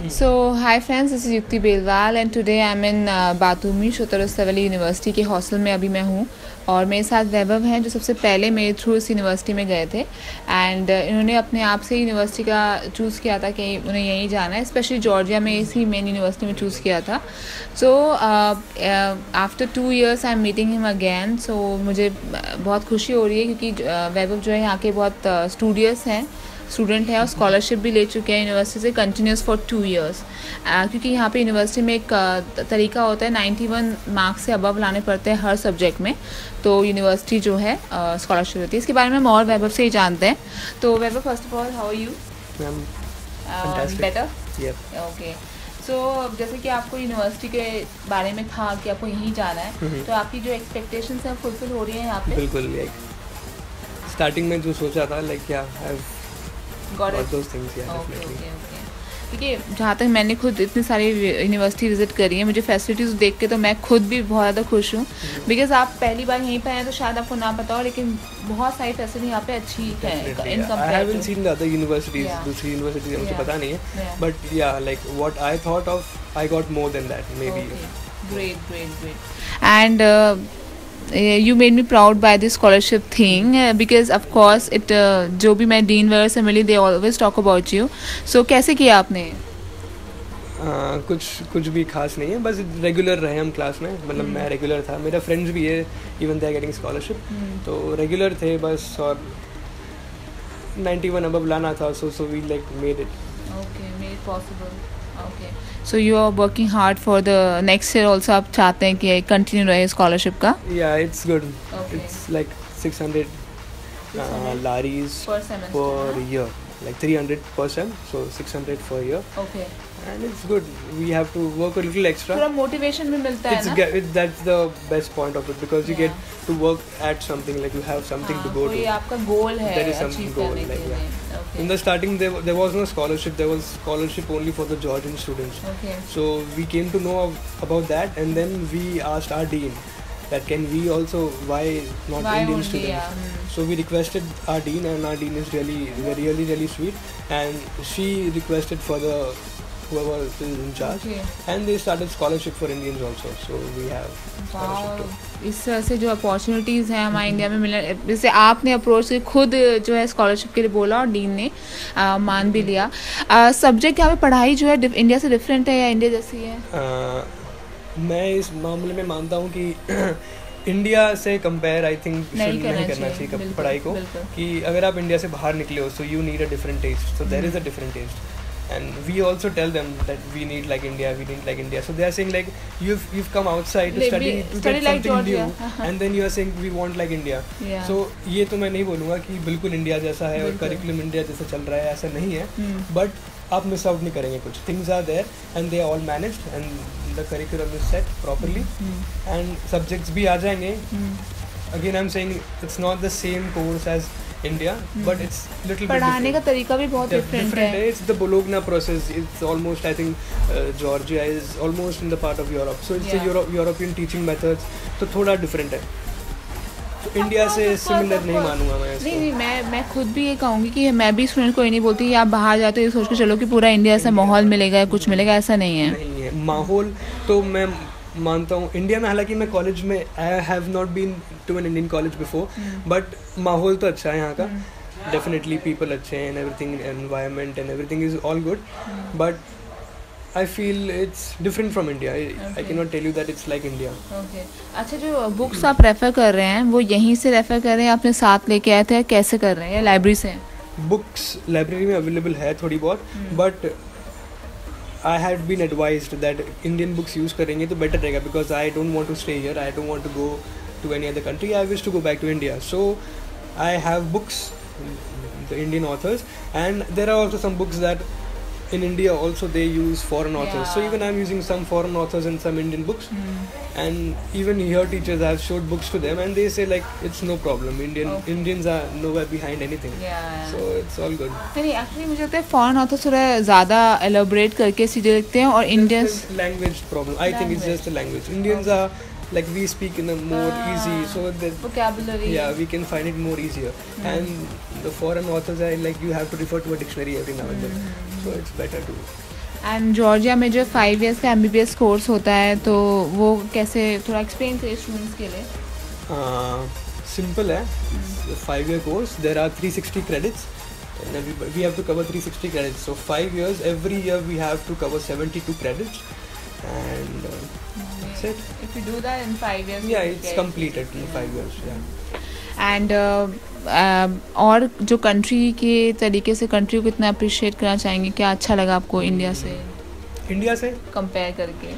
So, hi friends, this is Yukti Belwal and today I am in Batumi Shota Rustaveli university के hostel में अभी मैं हूँ और मेरे साथ वैभव हैं जो सबसे पहले मेरे थ्रू इस यूनिवर्सिटी में गए थे एंड इन्होंने अपने आप से यूनिवर्सिटी का चूज़ किया था कि उन्हें यहीं जाना है, स्पेशली जॉर्जिया में इसी मेन यूनिवर्सिटी में चूज़ किया था. So after 2 years I am meeting him again. So मुझे बहुत खुशी हो रही है क्योंकि वैभव जो है यहाँ के बहुत स्टूडियस हैं, स्टूडेंट है और स्कॉलरशिप भी ले चुके हैं यूनिवर्सिटी से कंटिन्यूस फॉर 2 years. क्योंकि यहाँ पे यूनिवर्सिटी में एक तरीका होता है 91 मार्क्स से अबव लाने पड़ते हैं हर सब्जेक्ट में, तो यूनिवर्सिटी जो है स्कॉलरशिप देती है. इसके बारे में हम और वैभव से ही जानते हैं. तो Vaibhav, first of all how are you? Better. Okay. So जैसे कि आपको यूनिवर्सिटी के बारे में था कि आपको यहीं जाना है, तो आपकी जो एक्सपेक्टेशंस हैं फुलफिल हो रही हैं यहाँ पे? बिल्कुल. स्टार्टिंग में जो सोचा था Got it. those things, yeah, Okay, definitely. okay. देखिए, जहाँ तक मैंने खुद इतनी सारी यूनिवर्सिटी विजिट करी है, मुझे फैसिलिटीज़ देख के तो मैं खुद भी बहुत ज़्यादा खुश हूँ. बिकॉज आप पहली बार यहीं पे आए तो शायद आपको ना पता हो, लेकिन बहुत सारी फैसिलिटी यहाँ पे अच्छी है इन I haven't seen the other universities. Yeah. दूसरी यूनिवर्सिटीज मुझे Yeah. पता नहीं है, Yeah. but yeah, like what I thought of, I got more than that, maybe. Great. And you made me proud by this scholarship thing because of course it जो भी मैं dean वगैरह से मिली, they always talk about you. So कैसे किया आपने? कुछ भी खास नहीं है, बस रेगुलर रहे हम क्लास में. मतलब मैं रेगुलर था, मेरा फ्रेंड्स भी है, even they are getting scholarship, तो रेगुलर थे बस. और 91 अबव लाना था, so we like made it. Okay, made it possible. Okay. So you are working hard for the next year also. आप चाहते हैं कि कंटिन्यू रहे स्कॉलरशिप का? Yeah, it's good. Okay. It's like 600 laris Per semester, per huh? year, like 300 per sem, so 600 per year, Okay. and it's good. We have to work a little extra. थोड़ा motivation भी मिलता है ना? That's the best point of it, because you Yeah. get to work at something, like you have something to go कोई to. आपका गोल है There is some achieve goal, करने like, के लिए. yeah. Okay. In the starting, there was no scholarship. There was scholarship only for the Georgian students. Okay. So we came to know about that, and then we asked our dean that can we also, why not Why Indian only, students? yeah. So we requested our dean, and our dean is really sweet, and she requested for the whoever is in charge, Okay. and they started scholarship for Indians also. So we have scholarship too. इस तरह से जो opportunities हैं हमारे India में मिलने, जैसे आपने अप्रोच से खुद जो है स्कॉलरशिप के लिए बोला और डीन ने मान भी लिया. सब्जेक्ट यहाँ पे पढ़ाई जो है इंडिया से डिफरेंट है या इंडिया जैसी है? मैं इस मामले में मानता हूँ कि इंडिया से कंपेयर आई थिंक नहीं करना चाहिए पढ़ाई को. कि अगर आप इंडिया से बाहर निकले हो, so you need a different test, so there is a different test. And we also tell them that we need like India. So they are saying like you've come outside to study like something Georgia. new, and then you are saying we want like India. Yeah. So ये तो मैं नहीं बोलूँगा कि बिल्कुल India जैसा है और करिकुलम इंडिया जैसा चल रहा है, ऐसा नहीं है. But आप मिस आउट नहीं करेंगे कुछ. Things are there and they are all managed and the curriculum is set properly and subjects भी आ जाएंगे. Again I'm saying it's not the same course as India, but it's little bit पढ़ाने का तरीका भी बहुत डिफरेंट है. It's the Bologna process. It's almost, I think, Georgia is almost in the part of Europe, so it's a European teaching methods, तो थोड़ा different है. तो इंडिया से सिमिलर नहीं मानूंगा मैं इसको. नहीं, मैं खुद भी ये कहूँगी कि मैं भी स्टूडेंट को ये नहीं बोलती कि आप बाहर जाते हो ये सोच के चलो कि पूरा इंडिया से माहौल मिलेगा या कुछ मिलेगा, ऐसा नहीं है. नहीं है माहौल तो मैं मानता हूँ इंडिया में. हालांकि मैं कॉलेज में I have not been to an Indian college before, but माहौल तो अच्छा है यहाँ का. डेफिनेटली पीपल अच्छे हैं, everything, environment and everything is all good, but I feel it's different from India. I can not tell you that it's like India. Okay. अच्छा, जो बुक्स आप रेफ़र कर रहे हैं वो यहीं से रेफ़र कर रहे हैं, अपने साथ लेके आए थे, कैसे कर रहे हैं, या लाइब्रेरी से? बुक्स लाइब्रेरी में अवेलेबल है थोड़ी बहुत, but I had been advised that Indian books use करेंगे तो better रहेगा, because I don't want to stay here. I don't want to go to any other country. I wish to go back to India. So I have books, the Indian authors, and there are also some books that in India also they use foreign authors. So even I'm using some foreign authors and some Indian books, and even here teachers I have showed books to them and they say like it's no problem. Indians are nowhere behind anything. So it's all good. नहीं, actually मुझे लगता है foreign author थोड़ा ज़्यादा elaborate करके चीज़ें लिखते हैं, और Indians language problem. I think it's just the language. Indians are like we speak in a more easy, so the vocabulary, we can find it more easier. And the foreign authors are like you have to refer to a dictionary every now and then. so it's better to. And Georgia में जो 5 years का MBBS course होता है तो वो कैसे, थोड़ा explain करिए स्टूडेंट्स के लिए. Simple है. 5-year course. There are 360 credits. And we have to cover 360 credits. So 5 years. Every year we have to cover 72 credits. And that's it. If you do that in 5 years. Yeah, it's completed in 5 years. Yeah. And और जो country के तरीके से country को कितना appreciate करना चाहेंगे, क्या अच्छा लगा आपको इंडिया से कंपेयर करके?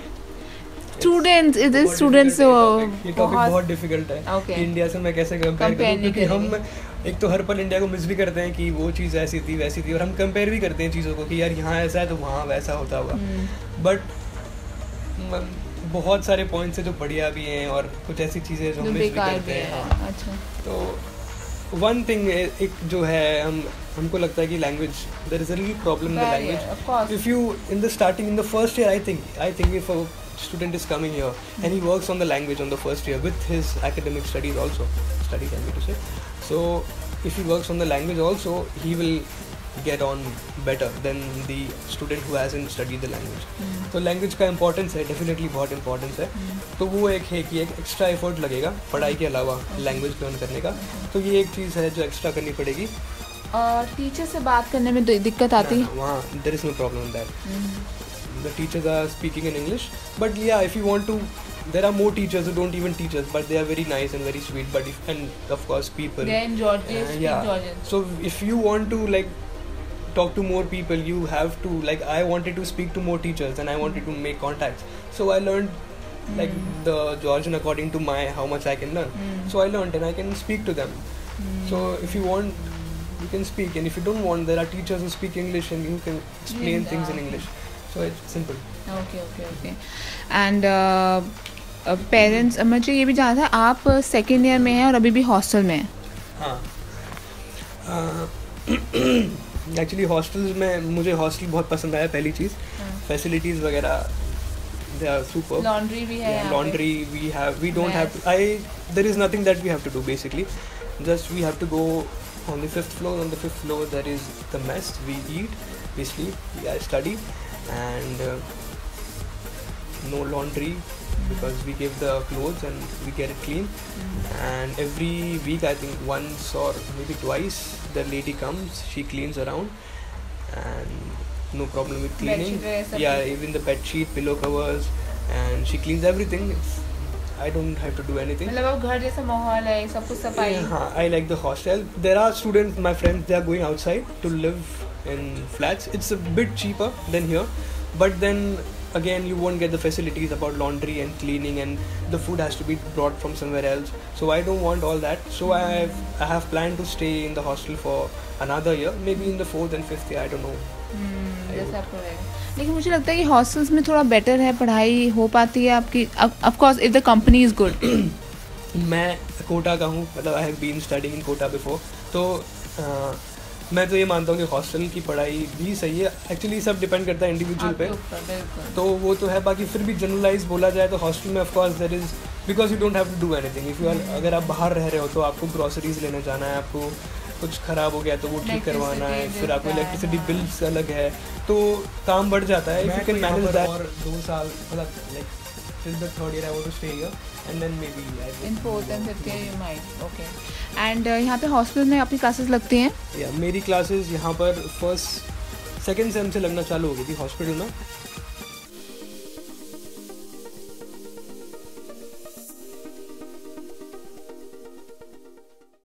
स्टूडेंट्स ये टॉपिक बहुत डिफिकल्ट है. Okay. इंडिया से मैं कैसे कंपेयर करूं, क्योंकि हम एक तो हर पल इंडिया को मिस भी करते हैं कि वो चीज़ ऐसी थी वैसी थी, और हम कंपेयर भी करते हैं चीज़ों को कि यार यहाँ ऐसा है तो वहाँ वैसा होता होगा. बट बहुत सारे पॉइंट्स हैं जो बढ़िया भी हैं और कुछ ऐसी चीज़ें जो हम मिस भी करते हैं. अच्छा. तो वन थिंग एक जो है हमको लगता है कि language, there is a little problem in the language. If you in the starting in the first year, I think if a student is coming here and he works on the language on the first year with his academic studies also, studies I mean to say. So if he works on the language also, he will get on better than the student who hasn't studied the language. तो language का importance है, definitely बहुत importance है. तो वो एक है कि एक एक्स्ट्रा एफर्ट लगेगा पढ़ाई के अलावा लैंग्वेज लर्न करने का. तो ये एक चीज़ है जो एक्स्ट्रा करनी पड़ेगी. और टीचर से बात करने में दिक्कत आती है? वहाँ there is no problem in that. The teachers are speaking in English, but yeah, if you want to, there are more teachers who don't even teach us, but they are very nice and very sweet. But if, and of course people, they are in Georgia, yeah. Georgian. So if you want to like talk to more people, you have to, like, I wanted to speak to more teachers and I wanted to make contacts. So I learned like the Georgian according to my how much I can learn. So I learned and I can speak to them. So if you want, you can speak, and if you don't want, there are teachers who speak English and you can explain things in English. So it's simple. Okay. And parents, मुझे ये भी जानना था, आप second year में हैं और अभी भी हॉस्टल में हैं? हाँ. एक्चुअली हॉस्टल्स में मुझे हॉस्टल बहुत पसंद आया. पहली चीज़ फैसिलिटीज़ वगैरह, दे आर सुपर. लॉन्ड्री भी है? Laundry we don't have, there is nothing that we have to do basically. Just we have to go on the 5th floor. On the 5th floor there is the mess. We eat, we sleep, I study, and no laundry because we give the clothes and we get it clean. And every week, I think once or maybe twice, the lady comes, she cleans around, and no problem with cleaning. Yeah, even the bed sheet, pillow covers, and she cleans everything. I don't have to do anything. मतलब अब घर जैसा माहौल है, सब कुछ सफाई. हाँ, I like the hostel. There are students, my friends, they are going outside to live in flats. It's a bit cheaper than here, but then again you won't get the facilities about laundry and cleaning, and the food has to be brought from somewhere else. So I don't want all that. So I have planned to stay in the hostel for another year, maybe in the 4th and 5th year, I don't know. जैसा आपको लगे. लेकिन मुझे लगता है कि hostels में थोड़ा बेटर है, पढ़ाई हो पाती है आपकी, of course if the company is good. मैं कोटा का हूँ, मतलब I have been studying in Kota before. तो मैं तो ये मानता हूँ कि हॉस्टल की पढ़ाई भी सही है. एक्चुअली सब डिपेंड करता है इंडिविजुअल पे, तो वो तो है. बाकी फिर भी जनरलाइज बोला जाए तो हॉस्टल में of course there is, because you don't have to do anything. If you are, अगर आप बाहर रह रहे हो तो आपको ग्रॉसरीज लेने जाना है, आपको कुछ ख़राब हो गया तो वो ठीक करवाना है, फिर आपको इलेक्ट्रिसिटी बिल्स अलग है, तो काम बढ़ जाता है. If you can manage that. और 2 साल मतलब like till the 3rd year I want to stay here, and then maybe I will in 4th and 5th year you might. Okay. And यहाँ पे हॉस्टल में आपकी क्लासेस लगती हैं? मेरी क्लासेस यहाँ पर 1st 2nd सेम से लगना चालू हो गई थी हॉस्पिटल में.